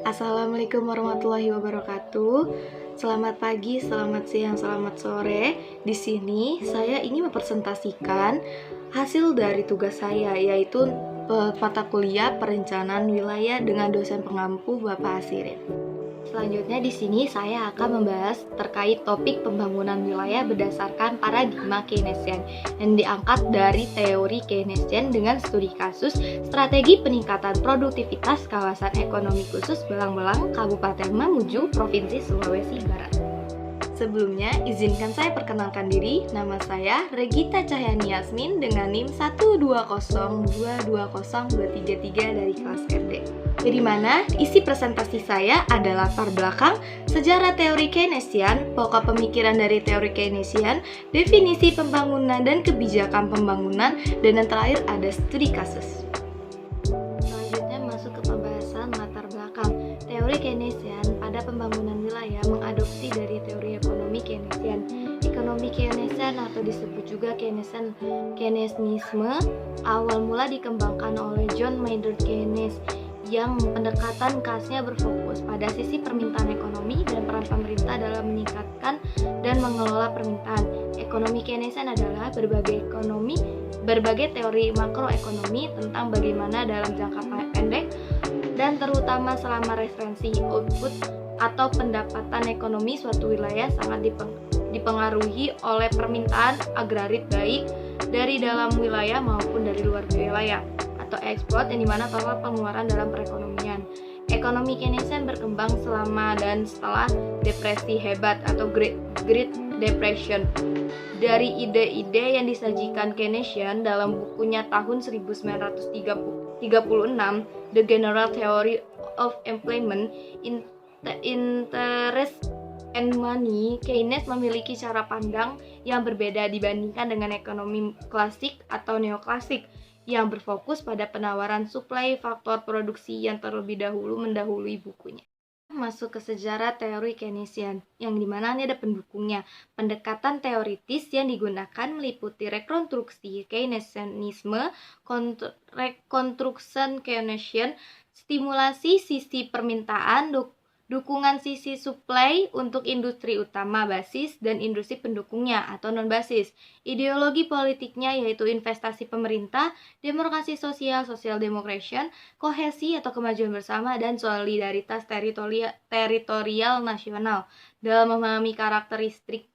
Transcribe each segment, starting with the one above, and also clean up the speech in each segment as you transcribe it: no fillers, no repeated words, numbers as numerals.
Assalamualaikum warahmatullahi wabarakatuh. Selamat pagi, selamat siang, selamat sore. Di sini saya ingin mempresentasikan hasil dari tugas saya, yaitu mata kuliah Perencanaan Wilayah dengan dosen pengampu Bapak Asirin. Selanjutnya di sini saya akan membahas terkait topik pembangunan wilayah berdasarkan paradigma Keynesian yang diangkat dari teori Keynesian dengan studi kasus strategi peningkatan produktivitas kawasan ekonomi khusus Belang-Belang, Kabupaten Mamuju, Provinsi Sulawesi Barat. Sebelumnya, izinkan saya perkenalkan diri. Nama saya Regita Cahyani Yasmin dengan NIM 120220233 dari kelas RD. Di mana isi presentasi saya adalah latar belakang, sejarah teori Keynesian, pokok pemikiran dari teori Keynesian, definisi pembangunan dan kebijakan pembangunan, dan yang terakhir ada studi kasus. Selanjutnya masuk ke pembahasan latar belakang. Teori Keynesian pada pembangunan wilayah mengadopsi dari teori ekonomi Keynesian. Ekonomi Keynesian atau disebut juga Keynesisme awal mula dikembangkan oleh John Maynard Keynes yang pendekatan khasnya berfokus pada sisi permintaan ekonomi dan peran pemerintah dalam meningkatkan dan mengelola permintaan. Ekonomi Keynesian adalah berbagai teori makroekonomi tentang bagaimana dalam jangka pendek dan terutama selama referensi output atau pendapatan ekonomi suatu wilayah sangat dipengaruhi oleh permintaan agrarit baik dari dalam wilayah maupun dari luar wilayah atau ekspor yang dimana total pengeluaran dalam perekonomian. Ekonomi Keynesian berkembang selama dan setelah depresi hebat atau Great Depression. Dari ide-ide yang disajikan Keynesian dalam bukunya tahun 1936, The General Theory of Employment, Interest and Money, Keynes memiliki cara pandang yang berbeda dibandingkan dengan ekonomi klasik atau neoklasik yang berfokus pada penawaran suplai faktor produksi yang terlebih dahulu mendahului bukunya. Masuk ke sejarah teori Keynesian, yang dimana ini ada pendukungnya. Pendekatan teoritis yang digunakan meliputi rekonstruksi Keynesianisme, rekonstruksi Keynesian, stimulasi sisi permintaan, dukungan sisi supply untuk industri utama basis dan industri pendukungnya atau non-basis. Ideologi politiknya yaitu investasi pemerintah, demokrasi sosial, social democration, kohesi atau kemajuan bersama, dan solidaritas teritorial nasional. Dalam memahami karakteristik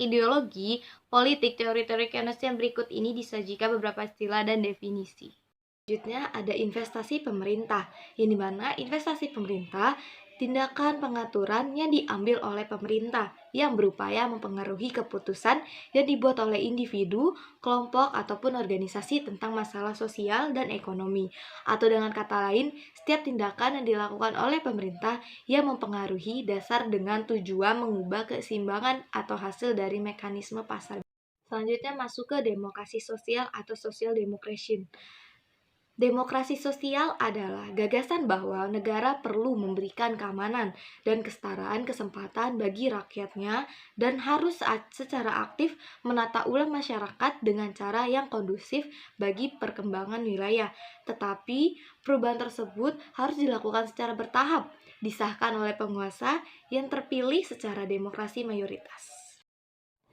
ideologi politik, teori-teori Keynesian berikut ini disajikan beberapa istilah dan definisi. Selanjutnya ada investasi pemerintah, yang dimana investasi pemerintah tindakan pengaturan yang diambil oleh pemerintah yang berupaya mempengaruhi keputusan yang dibuat oleh individu, kelompok, ataupun organisasi tentang masalah sosial dan ekonomi. Atau dengan kata lain, setiap tindakan yang dilakukan oleh pemerintah yang mempengaruhi dasar dengan tujuan mengubah keseimbangan atau hasil dari mekanisme pasar. Selanjutnya masuk ke demokrasi sosial atau social democracy. Demokrasi sosial adalah gagasan bahwa negara perlu memberikan keamanan dan kesetaraan kesempatan bagi rakyatnya dan harus secara aktif menata ulang masyarakat dengan cara yang kondusif bagi perkembangan wilayah. Tetapi perubahan tersebut harus dilakukan secara bertahap, disahkan oleh penguasa yang terpilih secara demokrasi mayoritas.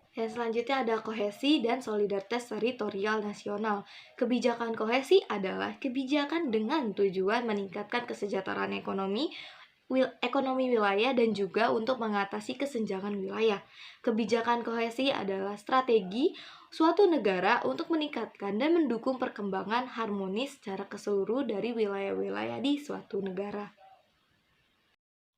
Yang selanjutnya ada kohesi dan solidaritas teritorial nasional. Kebijakan kohesi adalah kebijakan dengan tujuan meningkatkan kesejahteraan ekonomi wilayah dan juga untuk mengatasi kesenjangan wilayah. Kebijakan kohesi adalah strategi suatu negara untuk meningkatkan dan mendukung perkembangan harmonis secara keseluruhan dari wilayah-wilayah di suatu negara.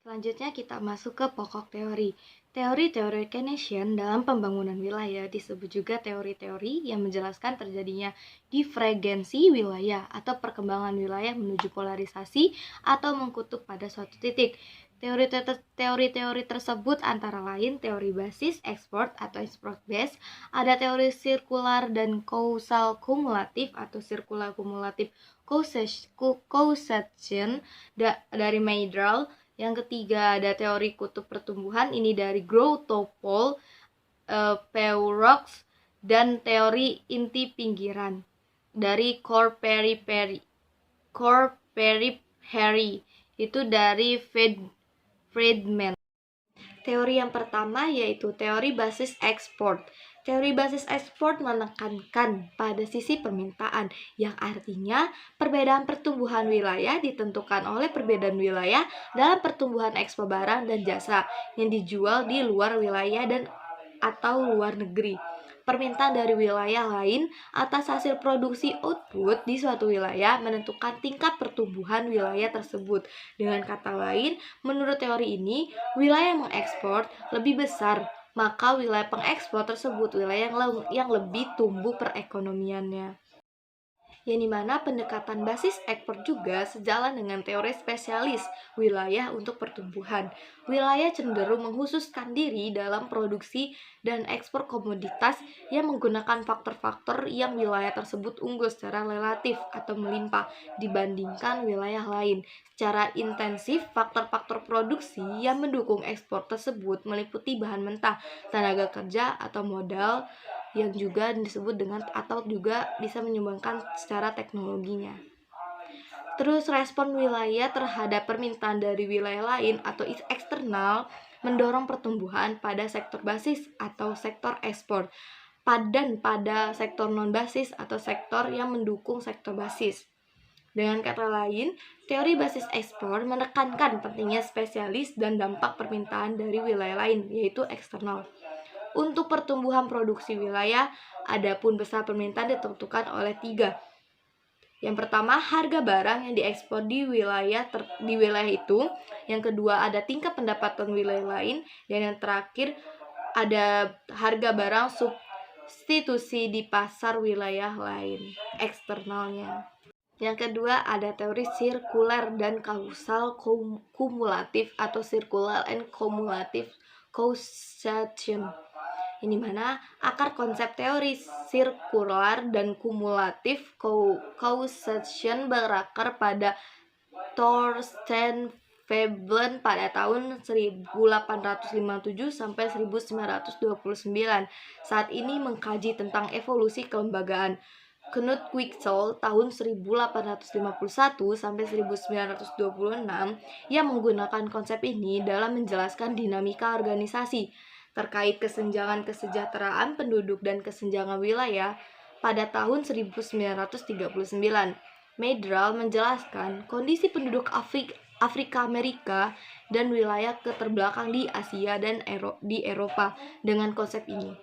Selanjutnya kita masuk ke pokok teori. Teori-teori Keynesian dalam pembangunan wilayah disebut juga teori-teori yang menjelaskan terjadinya divergensi wilayah atau perkembangan wilayah menuju polarisasi atau mengkutub pada suatu titik. Teori-teori tersebut antara lain teori basis, export atau export base, ada teori sirkular dan causal kumulatif atau circular kumulatif causation dari Maydal. Yang ketiga ada teori kutub pertumbuhan, ini dari Grotowol, Peurox, dan teori inti pinggiran dari Core Perry. itu dari Friedman. Teori yang pertama yaitu teori basis ekspor. Teori basis ekspor menekankan pada sisi permintaan, yang artinya perbedaan pertumbuhan wilayah ditentukan oleh perbedaan wilayah dalam pertumbuhan ekspor barang dan jasa yang dijual di luar wilayah dan atau luar negeri. Permintaan dari wilayah lain atas hasil produksi output di suatu wilayah menentukan tingkat pertumbuhan wilayah tersebut. Dengan kata lain, menurut teori ini, wilayah yang mengekspor lebih besar, maka wilayah pengekspor tersebut wilayah yang lebih tumbuh perekonomiannya. Yang dimana pendekatan basis ekspor juga sejalan dengan teori spesialis wilayah untuk pertumbuhan. Wilayah cenderung menghususkan diri dalam produksi dan ekspor komoditas yang menggunakan faktor-faktor yang wilayah tersebut unggul secara relatif atau melimpah dibandingkan wilayah lain. Secara intensif, faktor-faktor produksi yang mendukung ekspor tersebut meliputi bahan mentah, tenaga kerja atau modal, yang juga disebut dengan atau juga bisa menyumbangkan secara teknologinya. Terus respon wilayah terhadap permintaan dari wilayah lain atau eksternal mendorong pertumbuhan pada sektor basis atau sektor ekspor, dan pada sektor non basis atau sektor yang mendukung sektor basis. Dengan kata lain, teori basis ekspor menekankan pentingnya spesialis dan dampak permintaan dari wilayah lain, yaitu eksternal. Untuk pertumbuhan produksi wilayah, adapun besar permintaan ditentukan oleh 3. Yang pertama, harga barang yang diekspor di wilayah itu. Yang kedua, ada tingkat pendapatan wilayah lain. Dan yang terakhir, ada harga barang substitusi di pasar wilayah lain, eksternalnya. Yang kedua, ada teori sirkuler dan kausal kumulatif atau circular and cumulative causation. Ini mana akar konsep teori sirkular dan kumulatif causation berakar pada Thorsten Veblen pada tahun 1857 sampai 1929. Saat ini mengkaji tentang evolusi kelembagaan. Knut Wicksell tahun 1851 sampai 1926 yang menggunakan konsep ini dalam menjelaskan dinamika organisasi terkait kesenjangan kesejahteraan penduduk dan kesenjangan wilayah pada tahun 1939. Maydral menjelaskan kondisi penduduk Afrika Amerika dan wilayah keterbelakang di Asia dan di Eropa dengan konsep ini.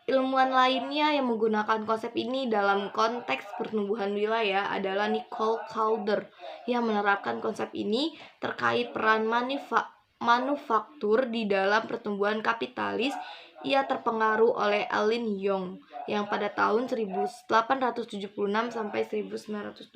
Ilmuwan lainnya yang menggunakan konsep ini dalam konteks pertumbuhan wilayah adalah Nicole Calder yang menerapkan konsep ini terkait peran manufaktur di dalam pertumbuhan kapitalis. Ia terpengaruh oleh Allen Young yang pada tahun 1876 sampai 1929.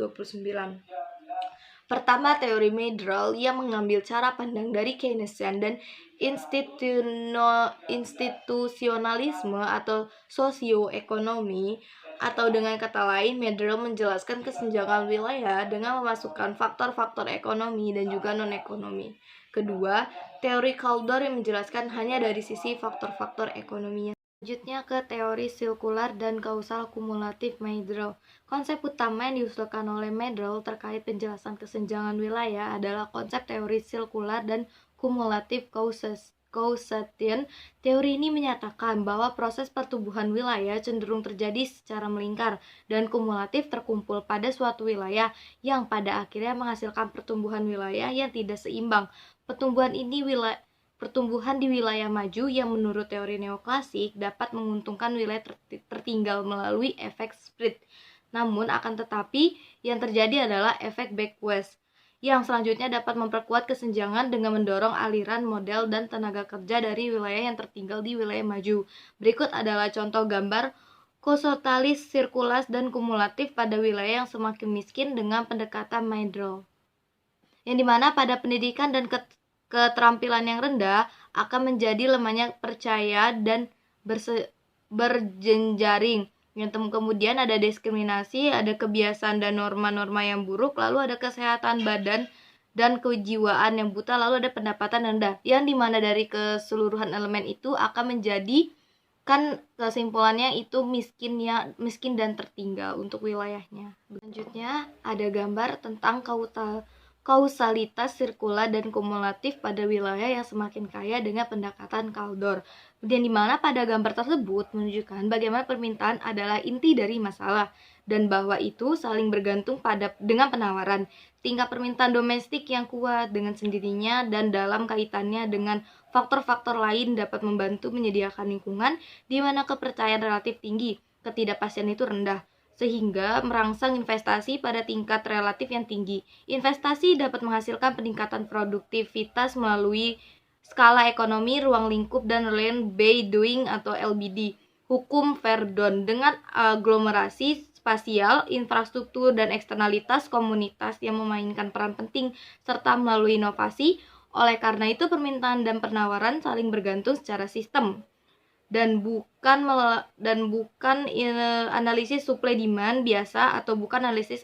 Pertama, teori Maydral yang mengambil cara pandang dari Keynesian dan institusionalisme atau sosioekonomi, atau dengan kata lain, Maydral menjelaskan kesenjangan wilayah dengan memasukkan faktor-faktor ekonomi dan juga non-ekonomi. Kedua, teori Calder yang menjelaskan hanya dari sisi faktor-faktor ekonominya. Selanjutnya ke teori sirkular dan kausal kumulatif Maydral. Konsep utama yang diusulkan oleh Maydral terkait penjelasan kesenjangan wilayah adalah konsep teori sirkular dan kumulatif causation. Teori ini menyatakan bahwa proses pertumbuhan wilayah cenderung terjadi secara melingkar dan kumulatif terkumpul pada suatu wilayah yang pada akhirnya menghasilkan pertumbuhan wilayah yang tidak seimbang. Pertumbuhan di wilayah maju yang menurut teori neoklasik dapat menguntungkan wilayah tertinggal melalui efek spread. Namun akan tetapi yang terjadi adalah efek backwest yang selanjutnya dapat memperkuat kesenjangan dengan mendorong aliran modal dan tenaga kerja dari wilayah yang tertinggal di wilayah maju. Berikut adalah contoh gambar kausalis, sirkulas, dan kumulatif pada wilayah yang semakin miskin dengan pendekatan Maydral. Yang dimana pada pendidikan dan keterampilan yang rendah akan menjadi lemahnya percaya dan berjenjaring. Kemudian ada diskriminasi, ada kebiasaan dan norma-norma yang buruk, lalu ada kesehatan badan dan kejiwaan yang buta, lalu ada pendapatan rendah. Yang dimana dari keseluruhan elemen itu akan menjadi kesimpulannya itu miskin dan tertinggal untuk wilayahnya. Selanjutnya ada gambar tentang kausalitas sirkular dan kumulatif pada wilayah yang semakin kaya dengan pendekatan Kaldor. Dan di mana pada gambar tersebut menunjukkan bagaimana permintaan adalah inti dari masalah dan bahwa itu saling bergantung dengan penawaran. Tingkat permintaan domestik yang kuat dengan sendirinya dan dalam kaitannya dengan faktor-faktor lain dapat membantu menyediakan lingkungan di mana kepercayaan relatif tinggi, ketidakpastian itu rendah, sehingga merangsang investasi pada tingkat relatif yang tinggi. Investasi dapat menghasilkan peningkatan produktivitas melalui skala ekonomi ruang lingkup dan land-based doing atau LBD. Hukum Verdon dengan aglomerasi spasial, infrastruktur, dan eksternalitas komunitas yang memainkan peran penting serta melalui inovasi. Oleh karena itu, permintaan dan penawaran saling bergantung secara sistem dan bukan analisis supply demand biasa atau bukan analisis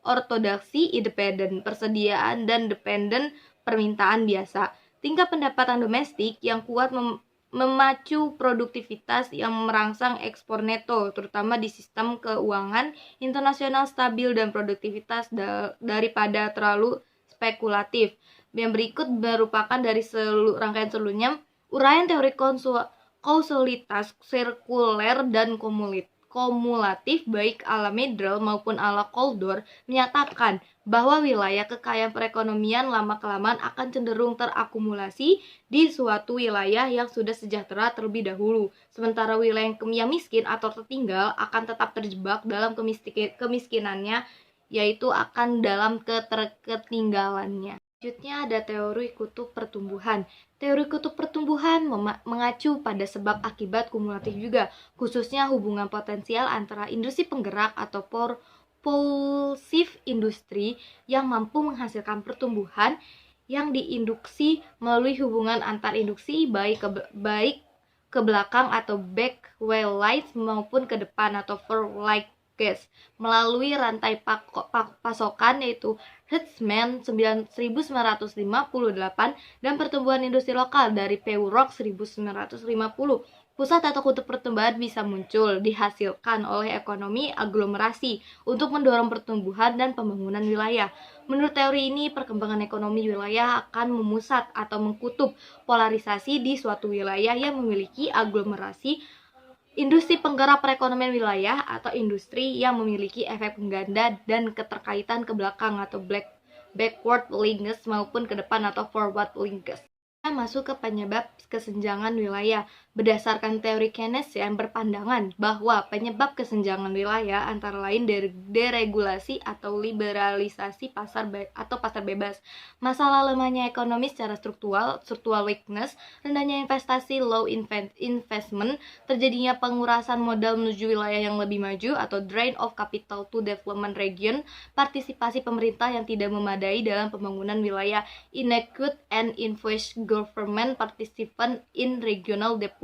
ortodoksi independen persediaan dan dependen permintaan biasa. Tingkat pendapatan domestik yang kuat memacu produktivitas yang merangsang ekspor neto, terutama di sistem keuangan internasional stabil dan produktivitas daripada terlalu spekulatif. Yang berikut merupakan dari rangkaian sebelumnya uraian teori kausalitas sirkuler dan kumulatif baik ala Medrel maupun ala Kaldor menyatakan bahwa wilayah kekayaan perekonomian lama-kelamaan akan cenderung terakumulasi di suatu wilayah yang sudah sejahtera terlebih dahulu, sementara wilayah yang miskin atau tertinggal akan tetap terjebak dalam kemiskinannya, yaitu akan dalam ketertinggalannya. Selanjutnya ada teori kutub pertumbuhan. Teori kutub pertumbuhan mengacu pada sebab akibat kumulatif juga, khususnya hubungan potensial antara industri penggerak atau propulsif industri yang mampu menghasilkan pertumbuhan yang diinduksi melalui hubungan antar induksi baik ke belakang atau backward maupun ke depan atau forward melalui rantai pasokan yaitu Hertzman 1958 dan pertumbuhan industri lokal dari PUROK 1950. Pusat atau kutub pertumbuhan bisa muncul dihasilkan oleh ekonomi aglomerasi untuk mendorong pertumbuhan dan pembangunan wilayah. Menurut teori ini, perkembangan ekonomi wilayah akan memusat atau mengkutub polarisasi di suatu wilayah yang memiliki aglomerasi industri penggerak perekonomian wilayah atau industri yang memiliki efek pengganda dan keterkaitan ke belakang atau backward linkage maupun ke depan atau forward linkage. Kita masuk ke penyebab kesenjangan wilayah. Berdasarkan teori Keynes yang berpandangan bahwa penyebab kesenjangan wilayah antara lain deregulasi atau liberalisasi pasar bebas, masalah lemahnya ekonomi secara structural weakness, rendahnya investasi low investment, terjadinya pengurasan modal menuju wilayah yang lebih maju atau drain of capital to development region, partisipasi pemerintah yang tidak memadai dalam pembangunan wilayah, inadequate and invoice government participant in regional development.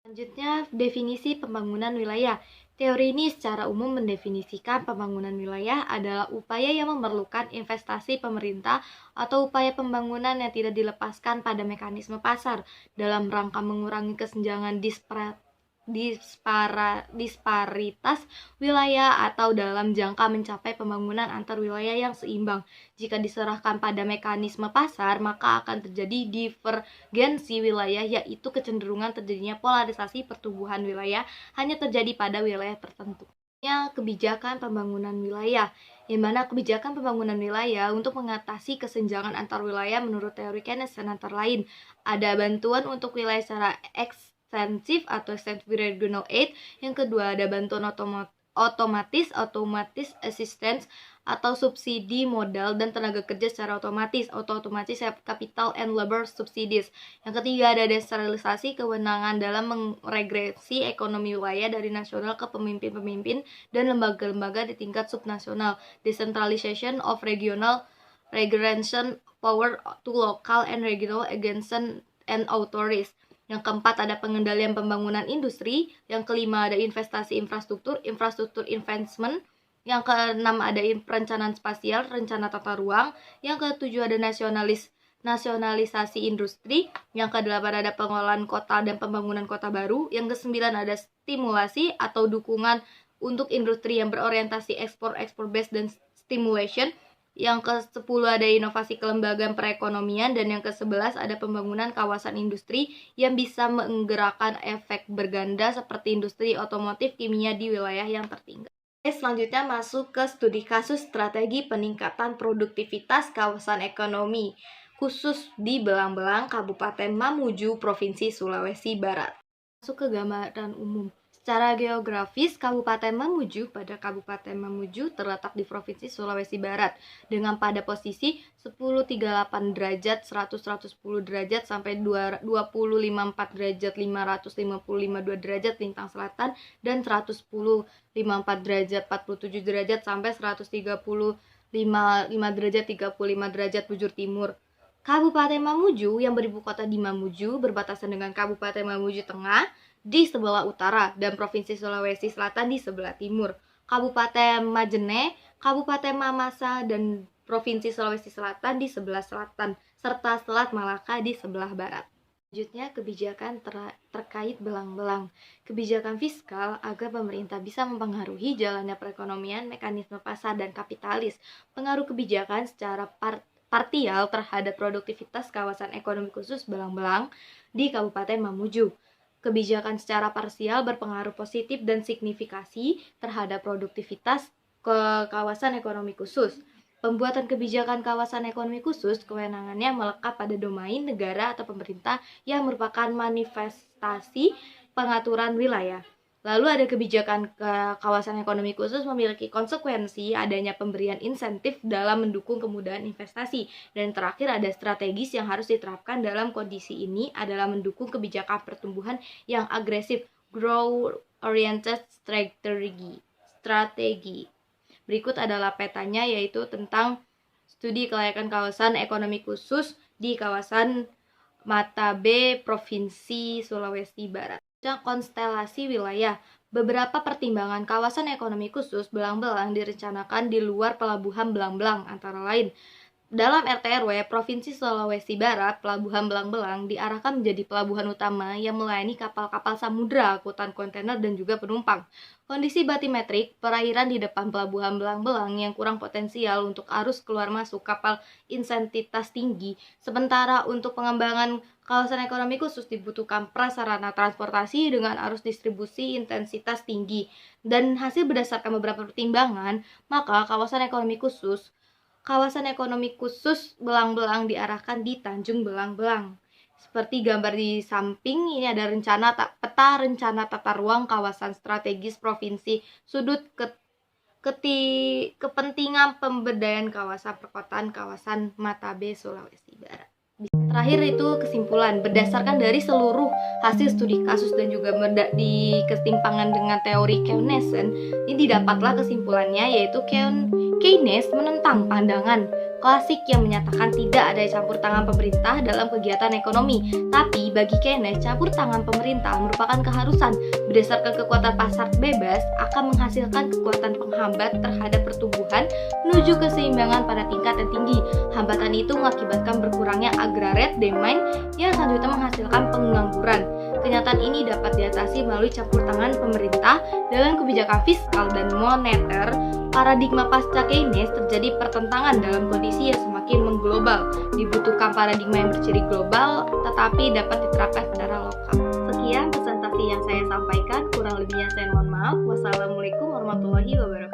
Selanjutnya, definisi pembangunan wilayah. Teori ini secara umum mendefinisikan pembangunan wilayah adalah upaya yang memerlukan investasi pemerintah atau upaya pembangunan yang tidak dilepaskan pada mekanisme pasar dalam rangka mengurangi kesenjangan disparitas wilayah atau dalam jangka mencapai pembangunan antar wilayah yang seimbang. Jika diserahkan pada mekanisme pasar, maka akan terjadi divergensi wilayah, yaitu kecenderungan terjadinya polarisasi pertumbuhan wilayah hanya terjadi pada wilayah tertentu. Kebijakan pembangunan wilayah, yang mana kebijakan pembangunan wilayah untuk mengatasi kesenjangan antar wilayah menurut teori Keynes antara lain ada bantuan untuk wilayah secara extensive atau extensive regional aid. Yang kedua ada bantuan otomatis assistance atau subsidi modal dan tenaga kerja secara otomatis capital and labor subsidies. Yang ketiga ada desentralisasi kewenangan dalam meregresi ekonomi wilayah dari nasional ke pemimpin-pemimpin dan lembaga-lembaga di tingkat subnasional, decentralization of regional regression power to local and regional agencies and authorities. Yang keempat ada pengendalian pembangunan industri. Yang kelima ada investasi infrastruktur investment. Yang keenam ada perencanaan spasial, rencana tata ruang. Yang ketujuh ada nasionalisasi industri. Yang kedelapan ada pengelolaan kota dan pembangunan kota baru. Yang kesembilan ada stimulasi atau dukungan untuk industri yang berorientasi ekspor based dan stimulation. Yang ke-10 ada inovasi kelembagaan perekonomian, dan yang ke-11 ada pembangunan kawasan industri yang bisa menggerakkan efek berganda seperti industri otomotif kimia di wilayah yang tertinggal. Selanjutnya masuk ke studi kasus strategi peningkatan produktivitas kawasan ekonomi khusus di Belang-Belang, Kabupaten Mamuju, Provinsi Sulawesi Barat. Masuk ke gambaran umum. Secara geografis, Kabupaten Mamuju terletak di Provinsi Sulawesi Barat dengan pada posisi 1038 derajat, 100-110 derajat sampai 2054 derajat, 555 derajat lintang selatan, dan 110-54 derajat, 47 derajat sampai 135 derajat, 35 derajat bujur timur. Kabupaten Mamuju yang beribu kota di Mamuju berbatasan dengan Kabupaten Mamuju Tengah di sebelah utara dan Provinsi Sulawesi Selatan di sebelah timur. Kabupaten Majene, Kabupaten Mamasa, dan Provinsi Sulawesi Selatan di sebelah selatan, serta Selat Malaka di sebelah barat. Selanjutnya, kebijakan terkait Belang-Belang. Kebijakan fiskal agar pemerintah bisa mempengaruhi jalannya perekonomian, mekanisme pasar, dan kapitalis. Pengaruh kebijakan secara parsial terhadap produktivitas kawasan ekonomi khusus Belang-Belang di Kabupaten Mamuju. Kebijakan secara parsial berpengaruh positif dan signifikasi terhadap produktivitas kawasan ekonomi khusus. Pembuatan kebijakan kawasan ekonomi khusus kewenangannya melekat pada domain negara atau pemerintah yang merupakan manifestasi pengaturan wilayah. Lalu ada kebijakan kawasan ekonomi khusus memiliki konsekuensi adanya pemberian insentif dalam mendukung kemudahan investasi. Dan terakhir ada strategis yang harus diterapkan dalam kondisi ini adalah mendukung kebijakan pertumbuhan yang agresif, growth oriented strategi. Berikut adalah petanya, yaitu tentang studi kelayakan kawasan ekonomi khusus di kawasan Matabe, Provinsi Sulawesi Barat. Konstelasi wilayah. Beberapa pertimbangan kawasan ekonomi khusus Belang-Belang direncanakan di luar pelabuhan Belang-Belang, antara lain dalam RT/RW Provinsi Sulawesi Barat, pelabuhan Belang-Belang diarahkan menjadi pelabuhan utama yang melayani kapal-kapal samudra, angkutan kontainer, dan juga penumpang. Kondisi batimetrik perairan di depan pelabuhan Belang-Belang yang kurang potensial untuk arus keluar masuk kapal intensitas tinggi. Sementara untuk pengembangan kawasan ekonomi khusus dibutuhkan prasarana transportasi dengan arus distribusi intensitas tinggi. Dan hasil berdasarkan beberapa pertimbangan, maka kawasan ekonomi khusus Belang-Belang diarahkan di Tanjung Belang-Belang. Seperti gambar di samping, ini ada peta rencana tata ruang kawasan strategis provinsi, sudut kepentingan pemberdayaan kawasan perkotaan kawasan Matabe, Sulawesi Barat. Terakhir itu kesimpulan. Berdasarkan dari seluruh hasil studi kasus dan juga di ketimpangan dengan teori Keynesian, ini didapatlah kesimpulannya, yaitu Keynes menentang pandangan klasik yang menyatakan tidak ada campur tangan pemerintah dalam kegiatan ekonomi. Tapi bagi Keynes, campur tangan pemerintah merupakan keharusan. Berdasarkan kekuatan pasar bebas akan menghasilkan kekuatan penghambat terhadap pertumbuhan menuju keseimbangan pada tingkat yang tinggi. Hambatan itu mengakibatkan berkurangnya aggregate demand yang selanjutnya menghasilkan pengangguran. Kenyataan ini dapat diatasi melalui campur tangan pemerintah dalam kebijakan fiskal dan moneter. Paradigma pasca Keynes terjadi pertentangan dalam kondisi yang semakin mengglobal. Dibutuhkan paradigma yang berciri global tetapi dapat diterapkan secara lokal. Sekian presentasi yang saya sampaikan, kurang lebihnya saya mohon maaf. Wassalamualaikum warahmatullahi wabarakatuh.